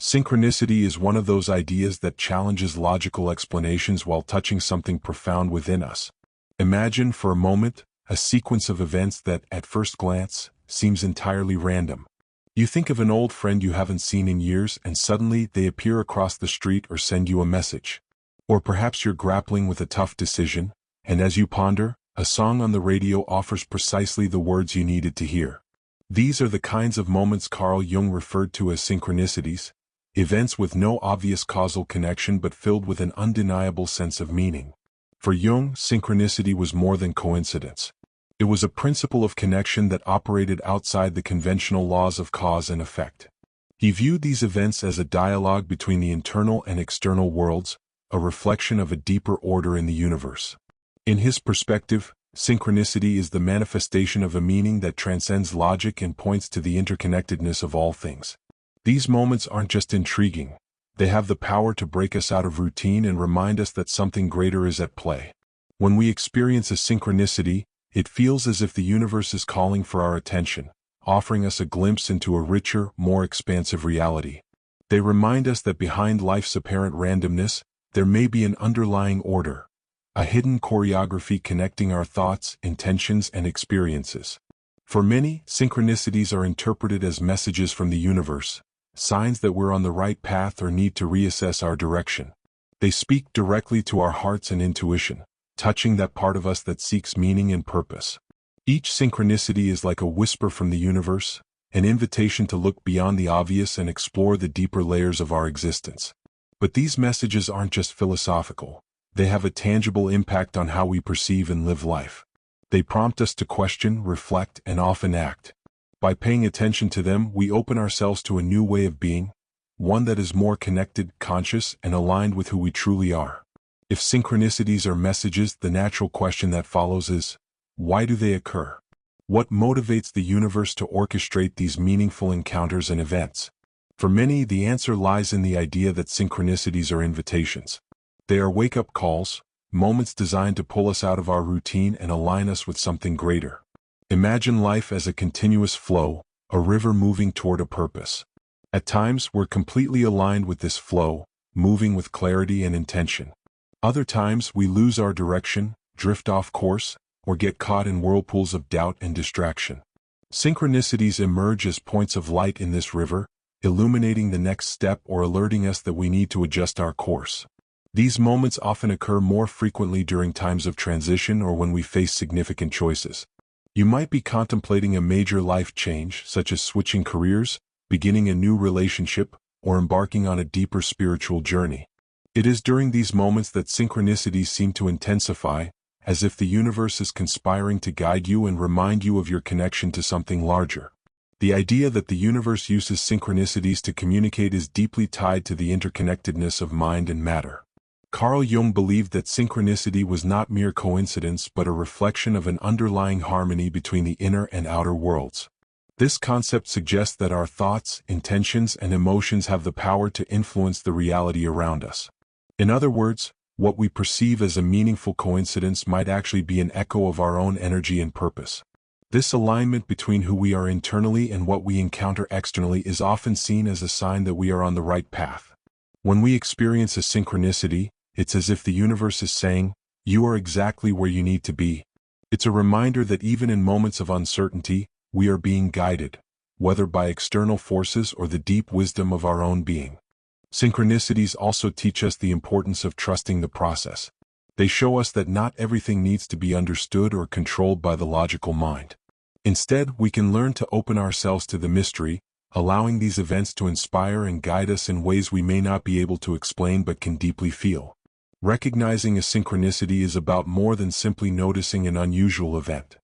Synchronicity is one of those ideas that challenges logical explanations while touching something profound within us. Imagine for a moment a sequence of events that, at first glance, seems entirely random. You think of an old friend you haven't seen in years and suddenly they appear across the street or send you a message. Or perhaps you're grappling with a tough decision, and as you ponder, a song on the radio offers precisely the words you needed to hear. These are the kinds of moments Carl Jung referred to as synchronicities, events with no obvious causal connection but filled with an undeniable sense of meaning. For Jung, synchronicity was more than coincidence. It was a principle of connection that operated outside the conventional laws of cause and effect. He viewed these events as a dialogue between the internal and external worlds, a reflection of a deeper order in the universe. In his perspective, synchronicity is the manifestation of a meaning that transcends logic and points to the interconnectedness of all things. These moments aren't just intriguing, they have the power to break us out of routine and remind us that something greater is at play. When we experience a synchronicity, it feels as if the universe is calling for our attention, offering us a glimpse into a richer, more expansive reality. They remind us that behind life's apparent randomness, there may be an underlying order, a hidden choreography connecting our thoughts, intentions, and experiences. For many, synchronicities are interpreted as messages from the universe, signs that we're on the right path or need to reassess our direction. They speak directly to our hearts and intuition, touching that part of us that seeks meaning and purpose. Each synchronicity is like a whisper from the universe, an invitation to look beyond the obvious and explore the deeper layers of our existence. But these messages aren't just philosophical. They have a tangible impact on how we perceive and live life. They prompt us to question, reflect, and often act. By paying attention to them, we open ourselves to a new way of being, one that is more connected, conscious, and aligned with who we truly are. If synchronicities are messages, the natural question that follows is, why do they occur? What motivates the universe to orchestrate these meaningful encounters and events? For many, the answer lies in the idea that synchronicities are invitations. They are wake-up calls, moments designed to pull us out of our routine and align us with something greater. Imagine life as a continuous flow, a river moving toward a purpose. At times, we're completely aligned with this flow, moving with clarity and intention. Other times, we lose our direction, drift off course, or get caught in whirlpools of doubt and distraction. Synchronicities emerge as points of light in this river, illuminating the next step or alerting us that we need to adjust our course. These moments often occur more frequently during times of transition or when we face significant choices. You might be contemplating a major life change, such as switching careers, beginning a new relationship, or embarking on a deeper spiritual journey. It is during these moments that synchronicities seem to intensify, as if the universe is conspiring to guide you and remind you of your connection to something larger. The idea that the universe uses synchronicities to communicate is deeply tied to the interconnectedness of mind and matter. Carl Jung believed that synchronicity was not mere coincidence but a reflection of an underlying harmony between the inner and outer worlds. This concept suggests that our thoughts, intentions, and emotions have the power to influence the reality around us. In other words, what we perceive as a meaningful coincidence might actually be an echo of our own energy and purpose. This alignment between who we are internally and what we encounter externally is often seen as a sign that we are on the right path. When we experience a synchronicity, it's as if the universe is saying, "You are exactly where you need to be." It's a reminder that even in moments of uncertainty, we are being guided, whether by external forces or the deep wisdom of our own being. Synchronicities also teach us the importance of trusting the process. They show us that not everything needs to be understood or controlled by the logical mind. Instead, we can learn to open ourselves to the mystery, allowing these events to inspire and guide us in ways we may not be able to explain but can deeply feel. Recognizing a synchronicity is about more than simply noticing an unusual event.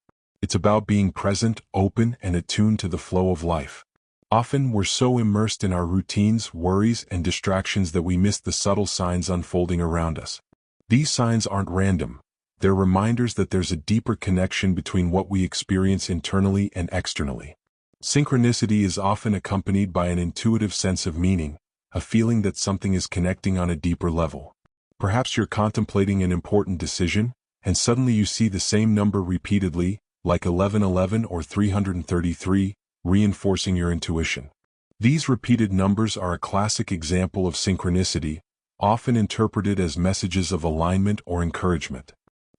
It's about being present, open, and attuned to the flow of life. Often, we're so immersed in our routines, worries, and distractions that we miss the subtle signs unfolding around us. These signs aren't random. They're reminders that there's a deeper connection between what we experience internally and externally. Synchronicity is often accompanied by an intuitive sense of meaning, a feeling that something is connecting on a deeper level. Perhaps you're contemplating an important decision, and suddenly you see the same number repeatedly, like 1111 or 333, reinforcing your intuition. These repeated numbers are a classic example of synchronicity, often interpreted as messages of alignment or encouragement.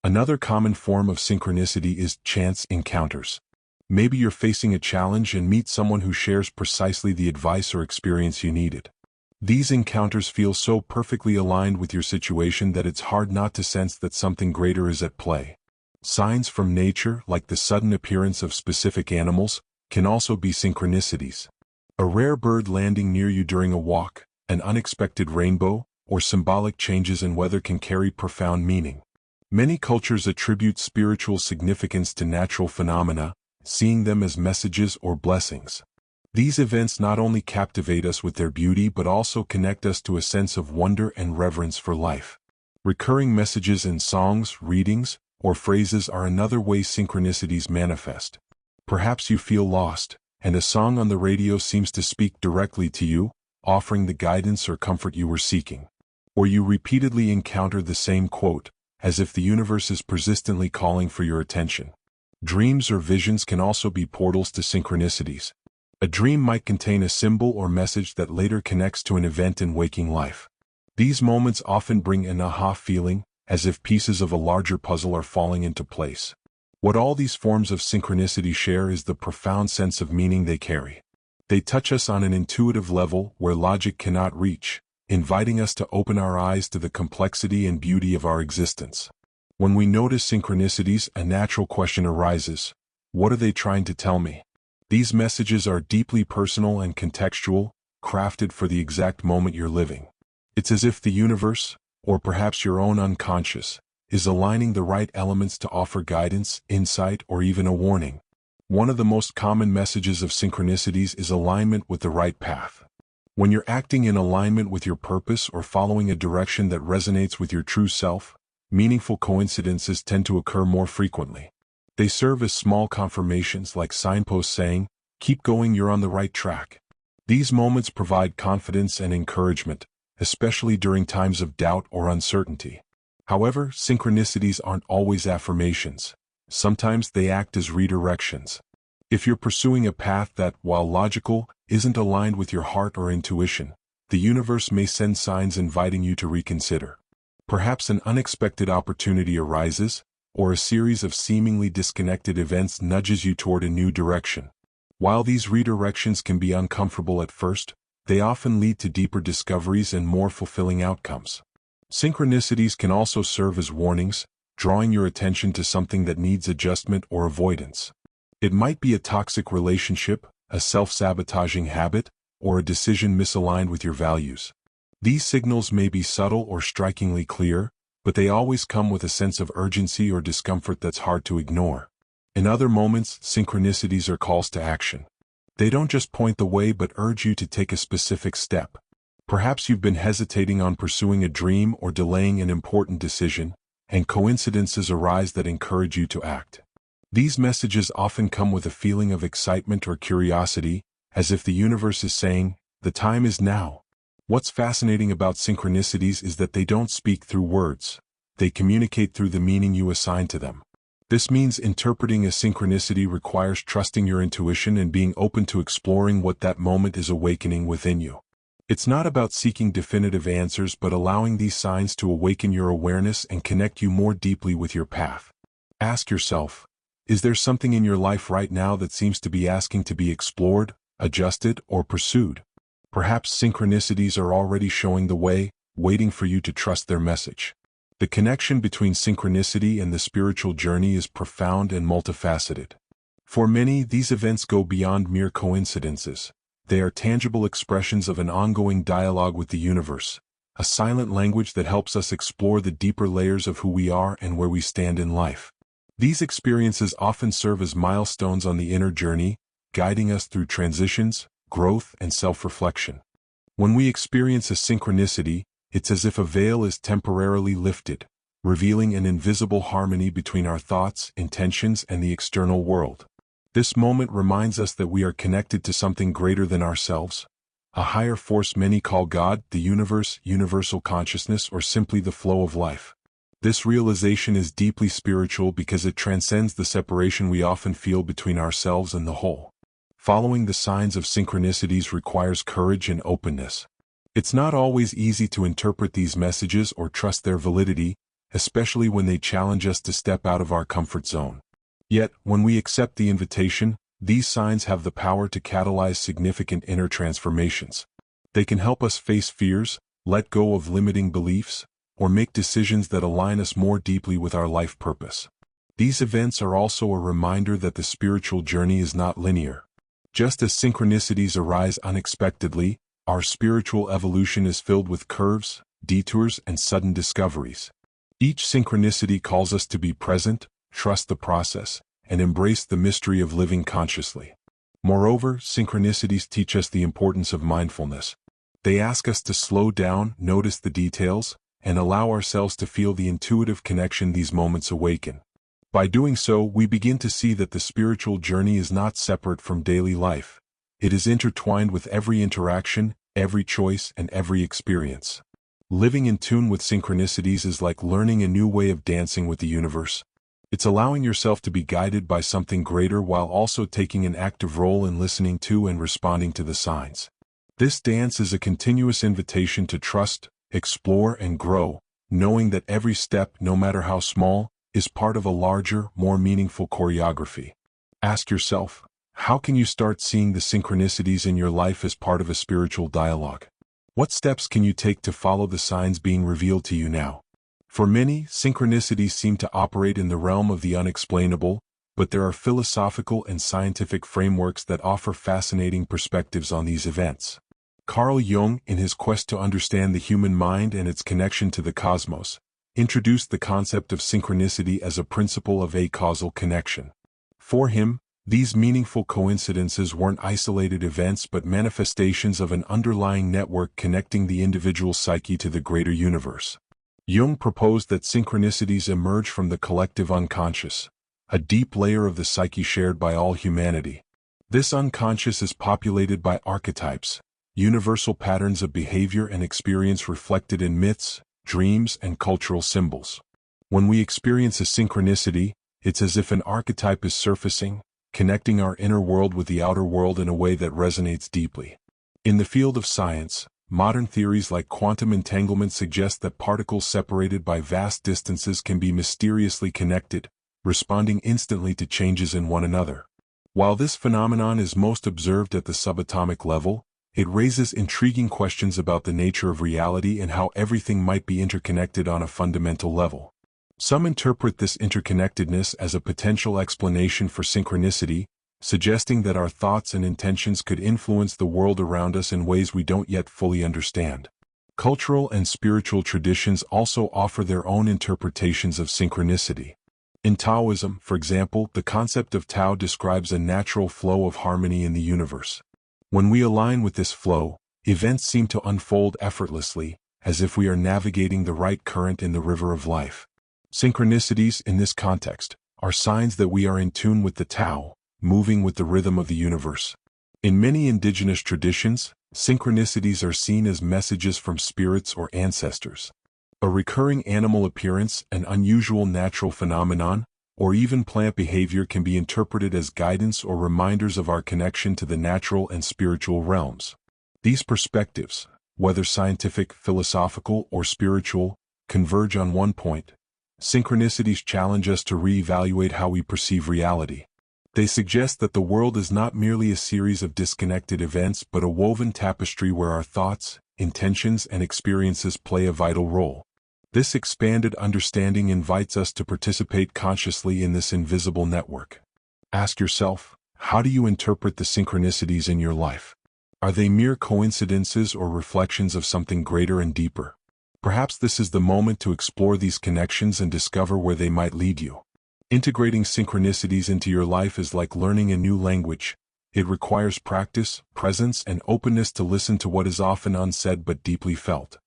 Another common form of synchronicity is chance encounters. Maybe you're facing a challenge and meet someone who shares precisely the advice or experience you needed. These encounters feel so perfectly aligned with your situation that it's hard not to sense that something greater is at play. Signs from nature, like the sudden appearance of specific animals, can also be synchronicities. A rare bird landing near you during a walk, an unexpected rainbow, or symbolic changes in weather can carry profound meaning. Many cultures attribute spiritual significance to natural phenomena, seeing them as messages or blessings. These events not only captivate us with their beauty but also connect us to a sense of wonder and reverence for life. Recurring messages in songs, readings, or phrases are another way synchronicities manifest. Perhaps you feel lost, and a song on the radio seems to speak directly to you, offering the guidance or comfort you were seeking. Or you repeatedly encounter the same quote, as if the universe is persistently calling for your attention. Dreams or visions can also be portals to synchronicities. A dream might contain a symbol or message that later connects to an event in waking life. These moments often bring an aha feeling, as if pieces of a larger puzzle are falling into place. What all these forms of synchronicity share is the profound sense of meaning they carry. They touch us on an intuitive level where logic cannot reach, inviting us to open our eyes to the complexity and beauty of our existence. When we notice synchronicities, a natural question arises: what are they trying to tell me? These messages are deeply personal and contextual, crafted for the exact moment you're living. It's as if the universe, or perhaps your own unconscious, is aligning the right elements to offer guidance, insight, or even a warning. One of the most common messages of synchronicities is alignment with the right path. When you're acting in alignment with your purpose or following a direction that resonates with your true self, meaningful coincidences tend to occur more frequently. They serve as small confirmations like signposts saying, "Keep going, you're on the right track." These moments provide confidence and encouragement, especially during times of doubt or uncertainty. However, synchronicities aren't always affirmations. Sometimes they act as redirections. If you're pursuing a path that, while logical, isn't aligned with your heart or intuition, the universe may send signs inviting you to reconsider. Perhaps an unexpected opportunity arises, or a series of seemingly disconnected events nudges you toward a new direction. While these redirections can be uncomfortable at first, they often lead to deeper discoveries and more fulfilling outcomes. Synchronicities can also serve as warnings, drawing your attention to something that needs adjustment or avoidance. It might be a toxic relationship, a self-sabotaging habit, or a decision misaligned with your values. These signals may be subtle or strikingly clear, but they always come with a sense of urgency or discomfort that's hard to ignore. In other moments, synchronicities are calls to action. They don't just point the way but urge you to take a specific step. Perhaps you've been hesitating on pursuing a dream or delaying an important decision, and coincidences arise that encourage you to act. These messages often come with a feeling of excitement or curiosity, as if the universe is saying, "The time is now." What's fascinating about synchronicities is that they don't speak through words. They communicate through the meaning you assign to them. This means interpreting a synchronicity requires trusting your intuition and being open to exploring what that moment is awakening within you. It's not about seeking definitive answers but allowing these signs to awaken your awareness and connect you more deeply with your path. Ask yourself, is there something in your life right now that seems to be asking to be explored, adjusted, or pursued? Perhaps synchronicities are already showing the way, waiting for you to trust their message. The connection between synchronicity and the spiritual journey is profound and multifaceted. For many, these events go beyond mere coincidences. They are tangible expressions of an ongoing dialogue with the universe, a silent language that helps us explore the deeper layers of who we are and where we stand in life. These experiences often serve as milestones on the inner journey, guiding us through transitions, growth, and self-reflection. When we experience a synchronicity, it's as if a veil is temporarily lifted, revealing an invisible harmony between our thoughts, intentions, and the external world. This moment reminds us that we are connected to something greater than ourselves, a higher force many call God, the universe, universal consciousness, or simply the flow of life. This realization is deeply spiritual because it transcends the separation we often feel between ourselves and the whole. Following the signs of synchronicities requires courage and openness. It's not always easy to interpret these messages or trust their validity, especially when they challenge us to step out of our comfort zone. Yet, when we accept the invitation, these signs have the power to catalyze significant inner transformations. They can help us face fears, let go of limiting beliefs, or make decisions that align us more deeply with our life purpose. These events are also a reminder that the spiritual journey is not linear. Just as synchronicities arise unexpectedly, our spiritual evolution is filled with curves, detours, and sudden discoveries. Each synchronicity calls us to be present, trust the process, and embrace the mystery of living consciously. Moreover, synchronicities teach us the importance of mindfulness. They ask us to slow down, notice the details, and allow ourselves to feel the intuitive connection these moments awaken. By doing so, we begin to see that the spiritual journey is not separate from daily life. It is intertwined with every interaction, every choice, and every experience. Living in tune with synchronicities is like learning a new way of dancing with the universe. It's allowing yourself to be guided by something greater while also taking an active role in listening to and responding to the signs. This dance is a continuous invitation to trust, explore, and grow, knowing that every step, no matter how small, is part of a larger, more meaningful choreography. Ask yourself, how can you start seeing the synchronicities in your life as part of a spiritual dialogue? What steps can you take to follow the signs being revealed to you now? For many, synchronicities seem to operate in the realm of the unexplainable, but there are philosophical and scientific frameworks that offer fascinating perspectives on these events. Carl Jung, in his quest to understand the human mind and its connection to the cosmos, introduced the concept of synchronicity as a principle of acausal connection. For him, these meaningful coincidences weren't isolated events but manifestations of an underlying network connecting the individual psyche to the greater universe. Jung proposed that synchronicities emerge from the collective unconscious, a deep layer of the psyche shared by all humanity. This unconscious is populated by archetypes, universal patterns of behavior and experience reflected in myths, dreams, and cultural symbols. When we experience a synchronicity, it's as if an archetype is surfacing, connecting our inner world with the outer world in a way that resonates deeply. In the field of science, modern theories like quantum entanglement suggest that particles separated by vast distances can be mysteriously connected, responding instantly to changes in one another. While this phenomenon is most observed at the subatomic level, it raises intriguing questions about the nature of reality and how everything might be interconnected on a fundamental level. Some interpret this interconnectedness as a potential explanation for synchronicity, suggesting that our thoughts and intentions could influence the world around us in ways we don't yet fully understand. Cultural and spiritual traditions also offer their own interpretations of synchronicity. In Taoism, for example, the concept of Tao describes a natural flow of harmony in the universe. When we align with this flow, events seem to unfold effortlessly, as if we are navigating the right current in the river of life. Synchronicities, in this context, are signs that we are in tune with the Tao, moving with the rhythm of the universe. In many indigenous traditions, synchronicities are seen as messages from spirits or ancestors. A recurring animal appearance, an unusual natural phenomenon, or even plant behavior can be interpreted as guidance or reminders of our connection to the natural and spiritual realms. These perspectives, whether scientific, philosophical, or spiritual, converge on one point. Synchronicities challenge us to reevaluate how we perceive reality. They suggest that the world is not merely a series of disconnected events but a woven tapestry where our thoughts, intentions, and experiences play a vital role. This expanded understanding invites us to participate consciously in this invisible network. Ask yourself, how do you interpret the synchronicities in your life? Are they mere coincidences or reflections of something greater and deeper? Perhaps this is the moment to explore these connections and discover where they might lead you. Integrating synchronicities into your life is like learning a new language. It requires practice, presence, and openness to listen to what is often unsaid but deeply felt.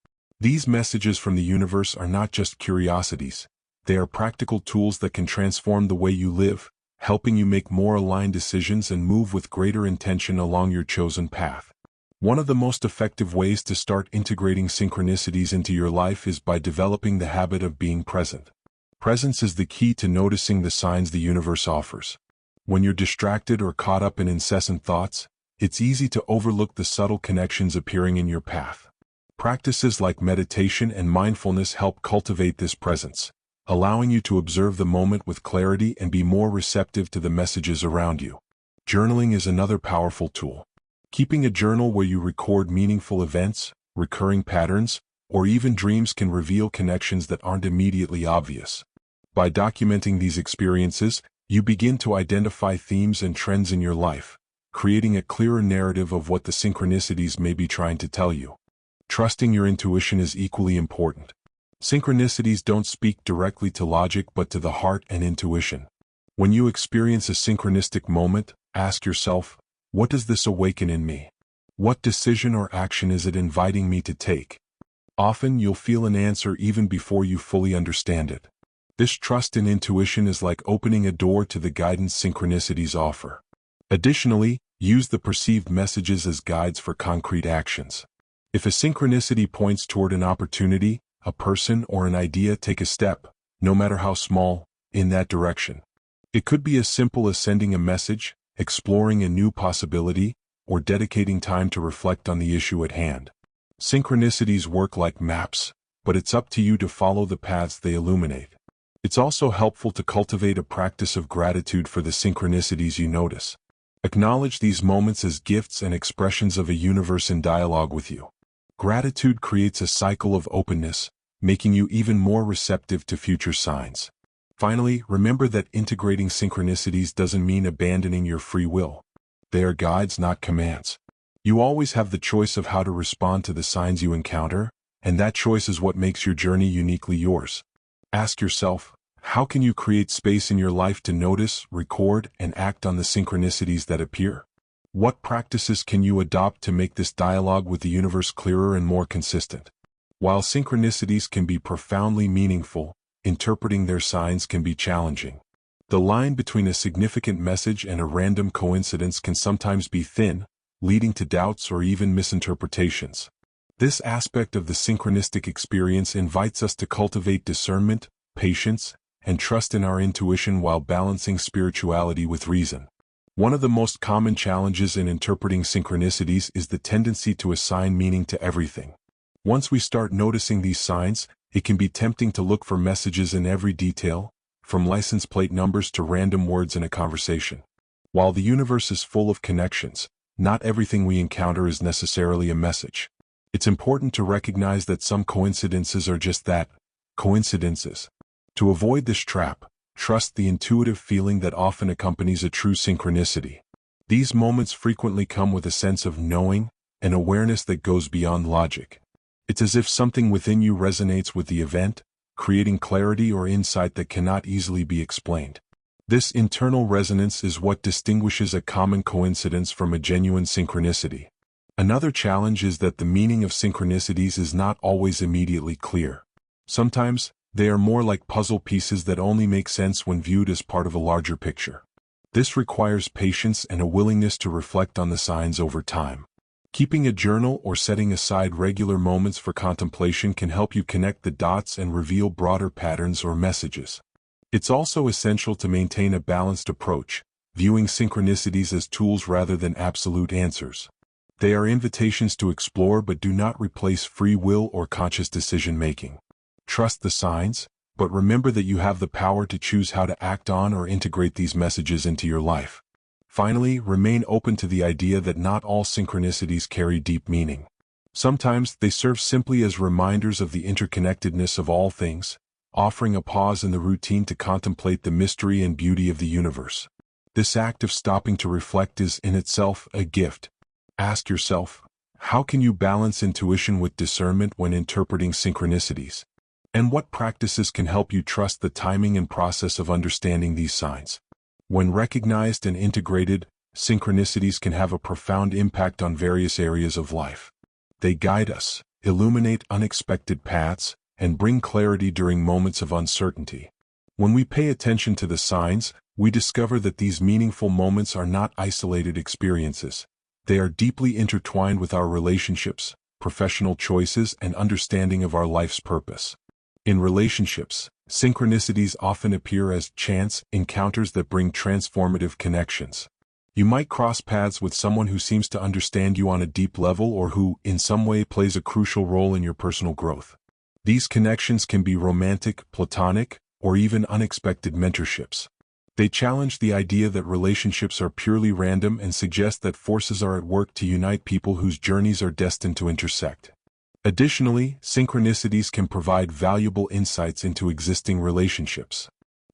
These messages from the universe are not just curiosities. They are practical tools that can transform the way you live, helping you make more aligned decisions and move with greater intention along your chosen path. One of the most effective ways to start integrating synchronicities into your life is by developing the habit of being present. Presence is the key to noticing the signs the universe offers. When you're distracted or caught up in incessant thoughts, it's easy to overlook the subtle connections appearing in your path. Practices like meditation and mindfulness help cultivate this presence, allowing you to observe the moment with clarity and be more receptive to the messages around you. Journaling is another powerful tool. Keeping a journal where you record meaningful events, recurring patterns, or even dreams can reveal connections that aren't immediately obvious. By documenting these experiences, you begin to identify themes and trends in your life, creating a clearer narrative of what the synchronicities may be trying to tell you. Trusting your intuition is equally important. Synchronicities don't speak directly to logic but to the heart and intuition. When you experience a synchronistic moment, ask yourself, what does this awaken in me? What decision or action is it inviting me to take? Often you'll feel an answer even before you fully understand it. This trust in intuition is like opening a door to the guidance synchronicities offer. Additionally, use the perceived messages as guides for concrete actions. If a synchronicity points toward an opportunity, a person, or an idea, take a step, no matter how small, in that direction. It could be as simple as sending a message, exploring a new possibility, or dedicating time to reflect on the issue at hand. Synchronicities work like maps, but it's up to you to follow the paths they illuminate. It's also helpful to cultivate a practice of gratitude for the synchronicities you notice. Acknowledge these moments as gifts and expressions of a universe in dialogue with you. Gratitude creates a cycle of openness, making you even more receptive to future signs. Finally, remember that integrating synchronicities doesn't mean abandoning your free will. They are guides, not commands. You always have the choice of how to respond to the signs you encounter, and that choice is what makes your journey uniquely yours. Ask yourself, how can you create space in your life to notice, record, and act on the synchronicities that appear? What practices can you adopt to make this dialogue with the universe clearer and more consistent? While synchronicities can be profoundly meaningful, interpreting their signs can be challenging. The line between a significant message and a random coincidence can sometimes be thin, leading to doubts or even misinterpretations. This aspect of the synchronistic experience invites us to cultivate discernment, patience, and trust in our intuition while balancing spirituality with reason. One of the most common challenges in interpreting synchronicities is the tendency to assign meaning to everything. Once we start noticing these signs, it can be tempting to look for messages in every detail, from license plate numbers to random words in a conversation. While the universe is full of connections, not everything we encounter is necessarily a message. It's important to recognize that some coincidences are just that, coincidences. To avoid this trap, trust the intuitive feeling that often accompanies a true synchronicity. These moments frequently come with a sense of knowing, an awareness that goes beyond logic. It's as if something within you resonates with the event, creating clarity or insight that cannot easily be explained. This internal resonance is what distinguishes a common coincidence from a genuine synchronicity. Another challenge is that the meaning of synchronicities is not always immediately clear. Sometimes, they are more like puzzle pieces that only make sense when viewed as part of a larger picture. This requires patience and a willingness to reflect on the signs over time. Keeping a journal or setting aside regular moments for contemplation can help you connect the dots and reveal broader patterns or messages. It's also essential to maintain a balanced approach, viewing synchronicities as tools rather than absolute answers. They are invitations to explore but do not replace free will or conscious decision-making. Trust the signs, but remember that you have the power to choose how to act on or integrate these messages into your life. Finally, remain open to the idea that not all synchronicities carry deep meaning. Sometimes they serve simply as reminders of the interconnectedness of all things, offering a pause in the routine to contemplate the mystery and beauty of the universe. This act of stopping to reflect is in itself a gift. Ask yourself, how can you balance intuition with discernment when interpreting synchronicities? And what practices can help you trust the timing and process of understanding these signs? When recognized and integrated, synchronicities can have a profound impact on various areas of life. They guide us, illuminate unexpected paths, and bring clarity during moments of uncertainty. When we pay attention to the signs, we discover that these meaningful moments are not isolated experiences. They are deeply intertwined with our relationships, professional choices, and understanding of our life's purpose. In relationships, synchronicities often appear as chance encounters that bring transformative connections. You might cross paths with someone who seems to understand you on a deep level or who, in some way, plays a crucial role in your personal growth. These connections can be romantic, platonic, or even unexpected mentorships. They challenge the idea that relationships are purely random and suggest that forces are at work to unite people whose journeys are destined to intersect. Additionally, synchronicities can provide valuable insights into existing relationships.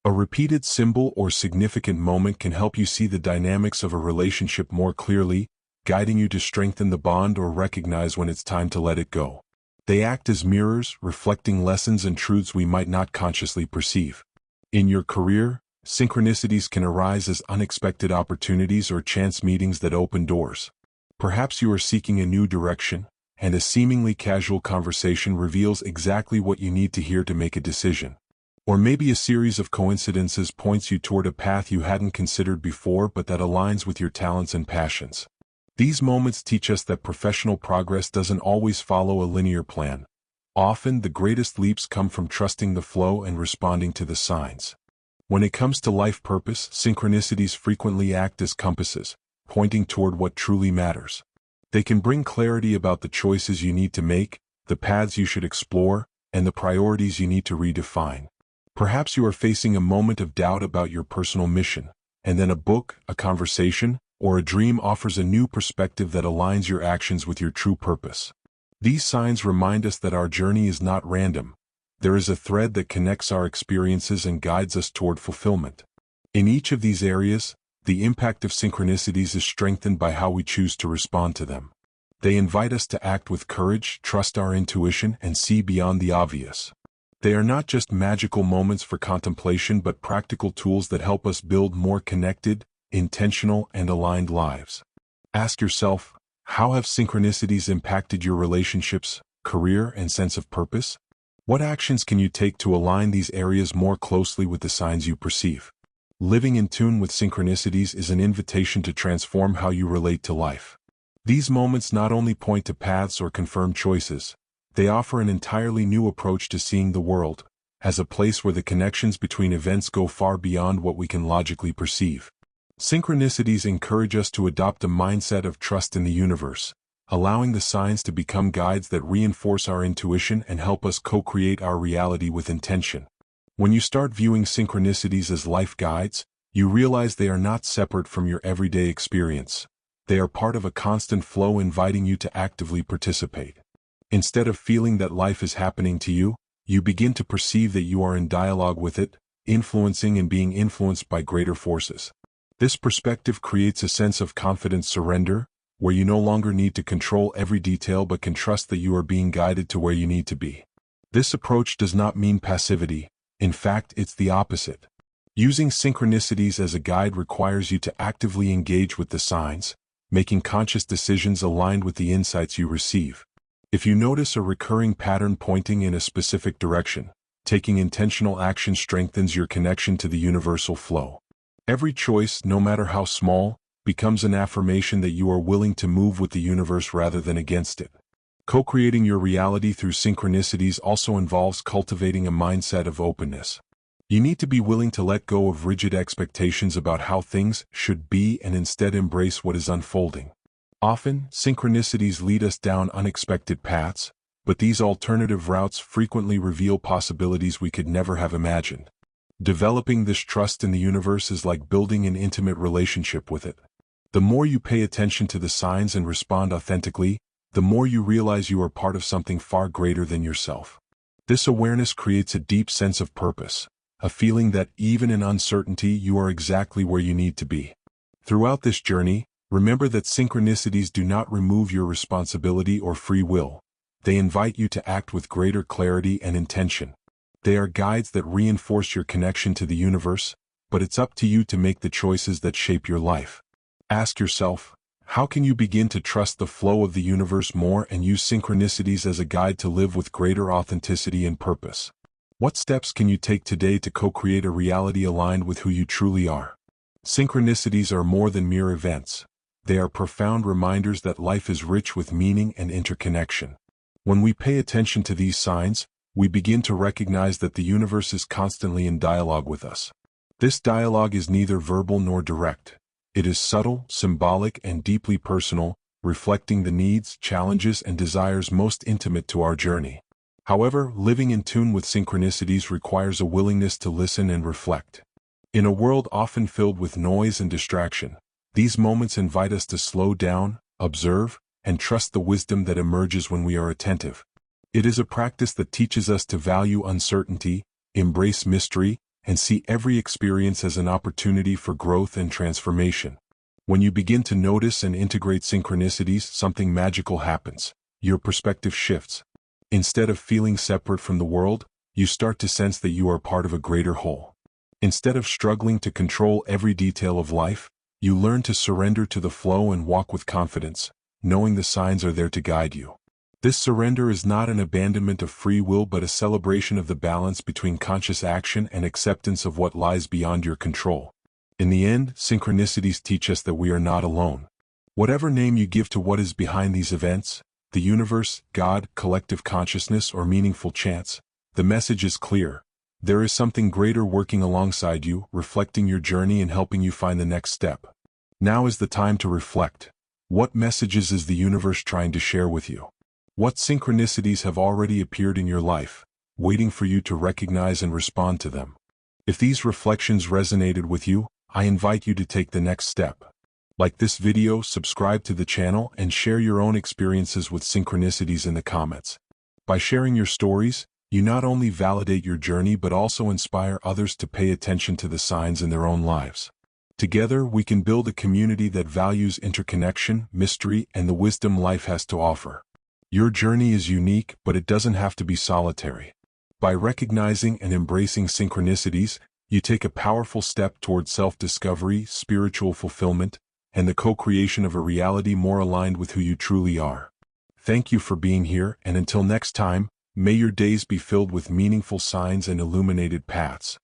A repeated symbol or significant moment can help you see the dynamics of a relationship more clearly, guiding you to strengthen the bond or recognize when it's time to let it go. They act as mirrors, reflecting lessons and truths we might not consciously perceive. In your career, synchronicities can arise as unexpected opportunities or chance meetings that open doors. Perhaps you are seeking a new direction, and a seemingly casual conversation reveals exactly what you need to hear to make a decision. Or maybe a series of coincidences points you toward a path you hadn't considered before but that aligns with your talents and passions. These moments teach us that professional progress doesn't always follow a linear plan. Often, the greatest leaps come from trusting the flow and responding to the signs. When it comes to life purpose, synchronicities frequently act as compasses, pointing toward what truly matters. They can bring clarity about the choices you need to make, the paths you should explore, and the priorities you need to redefine. Perhaps you are facing a moment of doubt about your personal mission, and then a book, a conversation, or a dream offers a new perspective that aligns your actions with your true purpose. These signs remind us that our journey is not random. There is a thread that connects our experiences and guides us toward fulfillment. In each of these areas, the impact of synchronicities is strengthened by how we choose to respond to them. They invite us to act with courage, trust our intuition, and see beyond the obvious. They are not just magical moments for contemplation but practical tools that help us build more connected, intentional, and aligned lives. Ask yourself, how have synchronicities impacted your relationships, career, and sense of purpose? What actions can you take to align these areas more closely with the signs you perceive? Living in tune with synchronicities is an invitation to transform how you relate to life. These moments not only point to paths or confirm choices, they offer an entirely new approach to seeing the world, as a place where the connections between events go far beyond what we can logically perceive. Synchronicities encourage us to adopt a mindset of trust in the universe, allowing the signs to become guides that reinforce our intuition and help us co-create our reality with intention. When you start viewing synchronicities as life guides, you realize they are not separate from your everyday experience. They are part of a constant flow inviting you to actively participate. Instead of feeling that life is happening to you, you begin to perceive that you are in dialogue with it, influencing and being influenced by greater forces. This perspective creates a sense of confident surrender, where you no longer need to control every detail but can trust that you are being guided to where you need to be. This approach does not mean passivity. In fact, it's the opposite. Using synchronicities as a guide requires you to actively engage with the signs, making conscious decisions aligned with the insights you receive. If you notice a recurring pattern pointing in a specific direction, taking intentional action strengthens your connection to the universal flow. Every choice, no matter how small, becomes an affirmation that you are willing to move with the universe rather than against it. Co-creating your reality through synchronicities also involves cultivating a mindset of openness. You need to be willing to let go of rigid expectations about how things should be and instead embrace what is unfolding. Often, synchronicities lead us down unexpected paths, but these alternative routes frequently reveal possibilities we could never have imagined. Developing this trust in the universe is like building an intimate relationship with it. The more you pay attention to the signs and respond authentically, the more you realize you are part of something far greater than yourself. This awareness creates a deep sense of purpose, a feeling that even in uncertainty you are exactly where you need to be. Throughout this journey, remember that synchronicities do not remove your responsibility or free will. They invite you to act with greater clarity and intention. They are guides that reinforce your connection to the universe, but it's up to you to make the choices that shape your life. Ask yourself, how can you begin to trust the flow of the universe more and use synchronicities as a guide to live with greater authenticity and purpose? What steps can you take today to co-create a reality aligned with who you truly are? Synchronicities are more than mere events. They are profound reminders that life is rich with meaning and interconnection. When we pay attention to these signs, we begin to recognize that the universe is constantly in dialogue with us. This dialogue is neither verbal nor direct. It is subtle, symbolic, and deeply personal, reflecting the needs, challenges, and desires most intimate to our journey. However, living in tune with synchronicities requires a willingness to listen and reflect. In a world often filled with noise and distraction, these moments invite us to slow down, observe, and trust the wisdom that emerges when we are attentive. It is a practice that teaches us to value uncertainty, embrace mystery, and see every experience as an opportunity for growth and transformation. When you begin to notice and integrate synchronicities, something magical happens. Your perspective shifts. Instead of feeling separate from the world, you start to sense that you are part of a greater whole. Instead of struggling to control every detail of life, you learn to surrender to the flow and walk with confidence, knowing the signs are there to guide you. This surrender is not an abandonment of free will but a celebration of the balance between conscious action and acceptance of what lies beyond your control. In the end, synchronicities teach us that we are not alone. Whatever name you give to what is behind these events, the universe, God, collective consciousness, or meaningful chance, the message is clear. There is something greater working alongside you, reflecting your journey and helping you find the next step. Now is the time to reflect. What messages is the universe trying to share with you? What synchronicities have already appeared in your life, waiting for you to recognize and respond to them? If these reflections resonated with you, I invite you to take the next step. Like this video, subscribe to the channel, and share your own experiences with synchronicities in the comments. By sharing your stories, you not only validate your journey but also inspire others to pay attention to the signs in their own lives. Together, we can build a community that values interconnection, mystery, and the wisdom life has to offer. Your journey is unique, but it doesn't have to be solitary. By recognizing and embracing synchronicities, you take a powerful step toward self-discovery, spiritual fulfillment, and the co-creation of a reality more aligned with who you truly are. Thank you for being here, and until next time, may your days be filled with meaningful signs and illuminated paths.